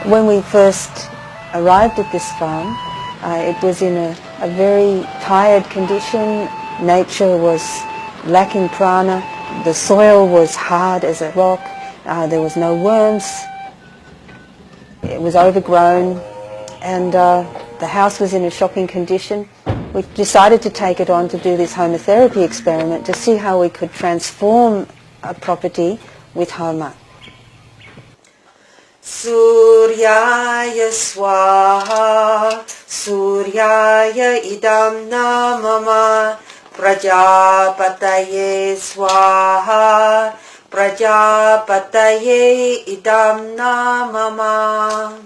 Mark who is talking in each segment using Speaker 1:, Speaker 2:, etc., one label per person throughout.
Speaker 1: When we first arrived at this farm, it was in a very tired condition. Nature was lacking prana. The soil was hard as a rock. There was no worms. It was overgrown, and the house was in a shocking condition. We decided to take it on to do this homotherapy experiment to see how we could transform a property with Homa. Suryaya Swaha, Suryaya Idam Namama, Prajapataye Swaha, Prajapataye Idam Namama.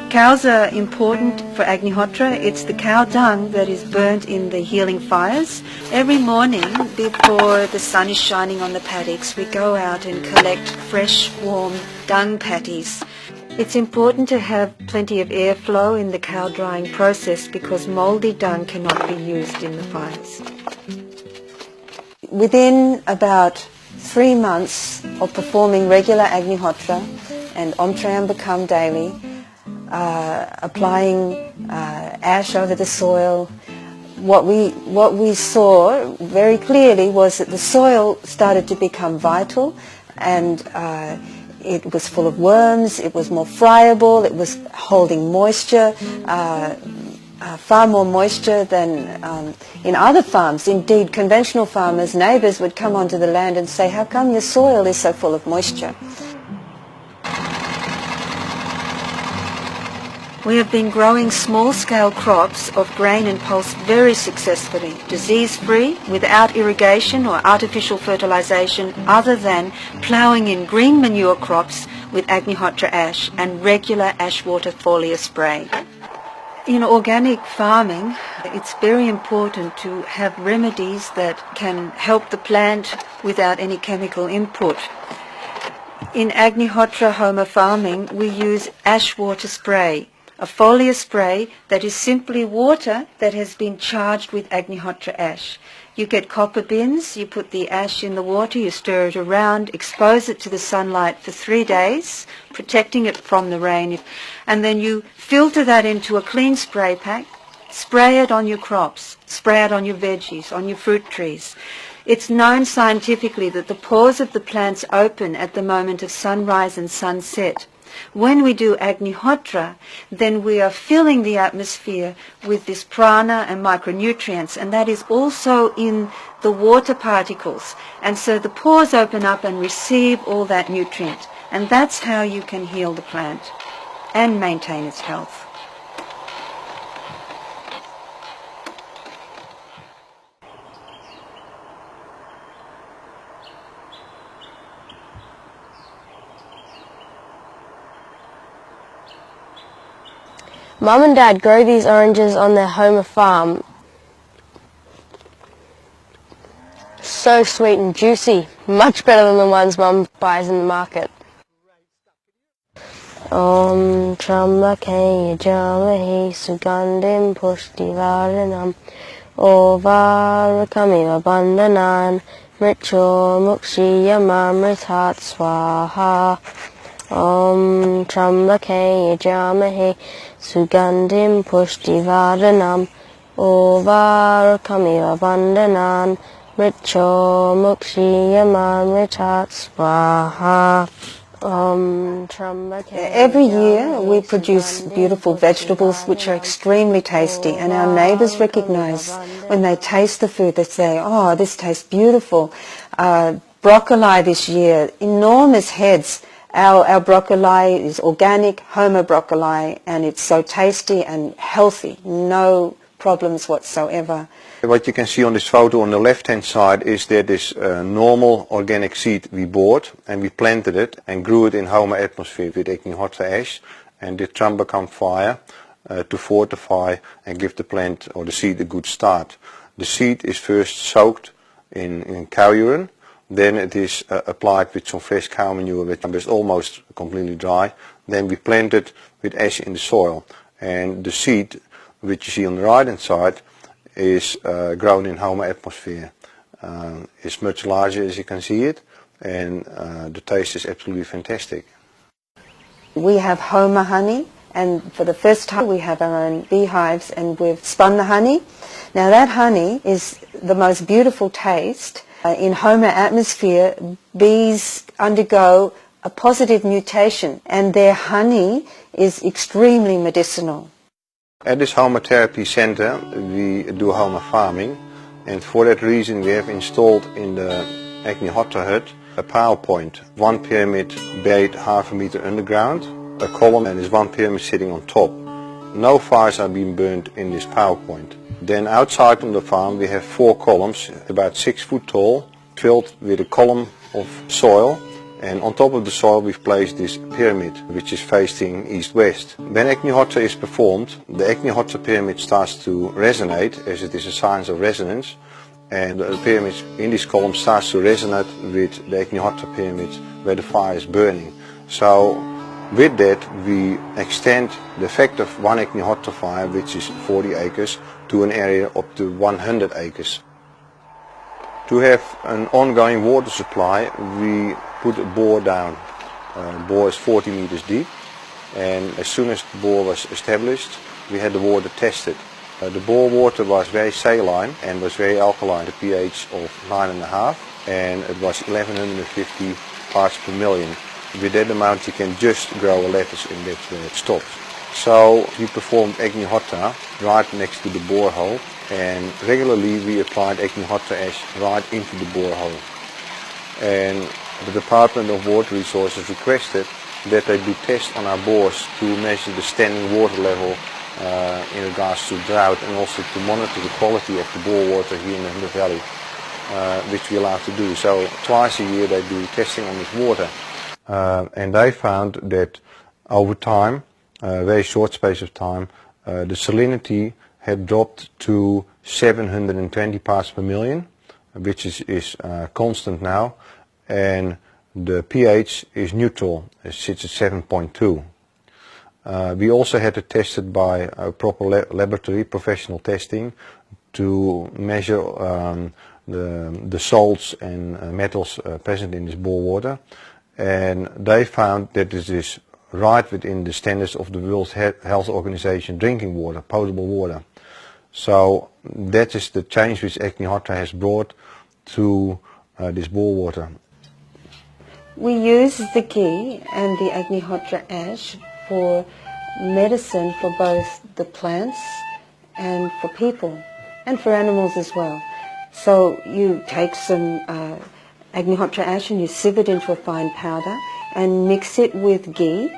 Speaker 1: Cows are important for Agnihotra. It's the cow dung that is burnt in the healing fires. Every morning before the sun is shining on the paddocks, we go out and collect fresh, warm dung patties. It's important to have plenty of airflow in the cow drying process because mouldy dung cannot be used in the fires. Within about 3 months of performing regular Agnihotra and Om Triambakam daily, applying ash over the soil, what we saw very clearly was that the soil started to become vital, and it was full of worms, it was more friable, it was holding moisture, far more moisture than in other farms. Indeed, conventional farmers, neighbours would come onto the land and say, "How come your soil is so full of moisture?" We have been growing small-scale crops of grain and pulse very successfully, disease-free, without irrigation or artificial fertilization, other than ploughing in green manure crops with Agnihotra ash and regular ash water foliar spray. In organic farming, it's very important to have remedies that can help the plant without any chemical input. In Agnihotra Homa farming, we use ash water spray, a foliar spray that is simply water that has been charged with Agnihotra ash. You get copper bins, you put the ash in the water, you stir it around, expose it to the sunlight for 3 days, protecting it from the rain, and then you filter that into a clean spray pack, spray it on your crops, spray it on your veggies, on your fruit trees. It's known scientifically that the pores of the plants open at the moment of sunrise and sunset. When we do Agnihotra, then we are filling the atmosphere with this prana and micronutrients, and that is also in the water particles. And so the pores open up and receive all that nutrient. And that's how you can heal the plant and maintain its health.
Speaker 2: Mum and Dad grow these oranges on their Homa farm. So sweet and juicy, much better than the ones Mum buys in the market. Om Trambake Yajamahe Sugandim Pushtivaranam Ovarakamiva Bandhanan Mricho Mukshiyamamritat Swaha. Om Trambake Yajamahe Sugandim Pushtivaranam Ovarakamiva Bandhanan Mricho Mukshiyamamritat Swaha.
Speaker 1: Every year we produce beautiful vegetables which are extremely tasty, and our neighbours recognise when they taste the food. They say, "Oh, this tastes beautiful." Broccoli this year, enormous heads. Our broccoli is organic, Homa broccoli, and it's so tasty and healthy. No problems whatsoever.
Speaker 3: What you can see on this photo on the left-hand side is that this normal organic seed we bought, and we planted it and grew it in Homa atmosphere with Agnihotra ash and did Trambakam fire to fortify and give the plant or the seed a good start. The seed is first soaked in cow urine, then it is applied with some fresh cow manure which is almost completely dry. Then we plant it with ash in the soil, and the seed which you see on the right hand side is grown in Homa atmosphere. It's much larger as you can see it, and the taste is absolutely fantastic.
Speaker 1: We have Homer honey, and for the first time we have our own beehives, and we've spun the honey. Now that honey is the most beautiful taste. In Homer atmosphere, bees undergo a positive mutation, and their honey is extremely medicinal.
Speaker 3: At this Homer Therapy Center we do Homer farming, and for that reason we have installed in the Agnihotra hut a power point. One pyramid buried half a meter underground, a column, and there's one pyramid sitting on top. No fires are being burned in this power point. Then outside on the farm we have 4 columns about 6 foot tall, filled with a column of soil, and on top of the soil we've placed this pyramid which is facing east-west. When Agnihotra is performed, the Agnihotra pyramid starts to resonate, as it is a science of resonance, and the pyramid in this column starts to resonate with the Agnihotra pyramid where the fire is burning. So with that we extend the effect of one Agnihotra fire, which is 40 acres, to an area up to 100 acres. To have an ongoing water supply we put a bore down. The bore is 40 meters deep, and as soon as the bore was established we had the water tested. The bore water was very saline and was very alkaline, the pH of 9.5, and it was 1150 parts per million. With that amount you can just grow a lettuce, and that's where it stops. So we performed Agnihotra right next to the borehole, and regularly we applied Agnihotra ash right into the borehole. And the Department of Water Resources requested that they do tests on our bores to measure the standing water level in regards to drought, and also to monitor the quality of the bore water here in the Hunter Valley, which we're allowed to do. So twice a year they do testing on this water. And they found that over time, a very short space of time, the salinity had dropped to 720 parts per million, which is constant now, and the pH is neutral, it sits at 7.2. We also had it tested by a proper laboratory, professional testing, to measure the salts and metals present in this bore water, and they found that this is right within the standards of the World Health Organization drinking water, potable water. So that is the change which Agnihotra has brought to this bore water.
Speaker 1: We use the ghee and the Agnihotra ash for medicine for both the plants and for people, and for animals as well. So you take some Agnihotra ash and you sieve it into a fine powder and mix it with ghee,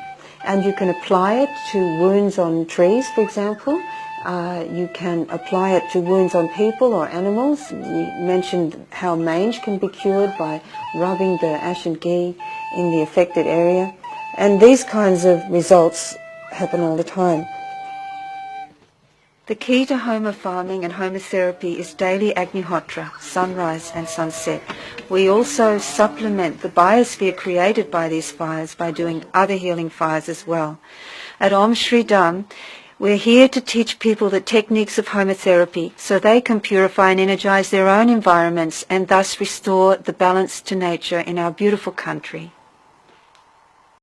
Speaker 1: and you can apply it to wounds on trees, for example. You can apply it to wounds on people or animals. We mentioned how mange can be cured by rubbing the ash and ghee in the affected area, and these kinds of results happen all the time. The key to Homer farming and Homer therapy is daily Agnihotra, sunrise and sunset. We also supplement the biosphere created by these fires by doing other healing fires as well. At Om Shri Dham, we're here to teach people the techniques of Homer therapy so they can purify and energize their own environments and thus restore the balance to nature in our beautiful country.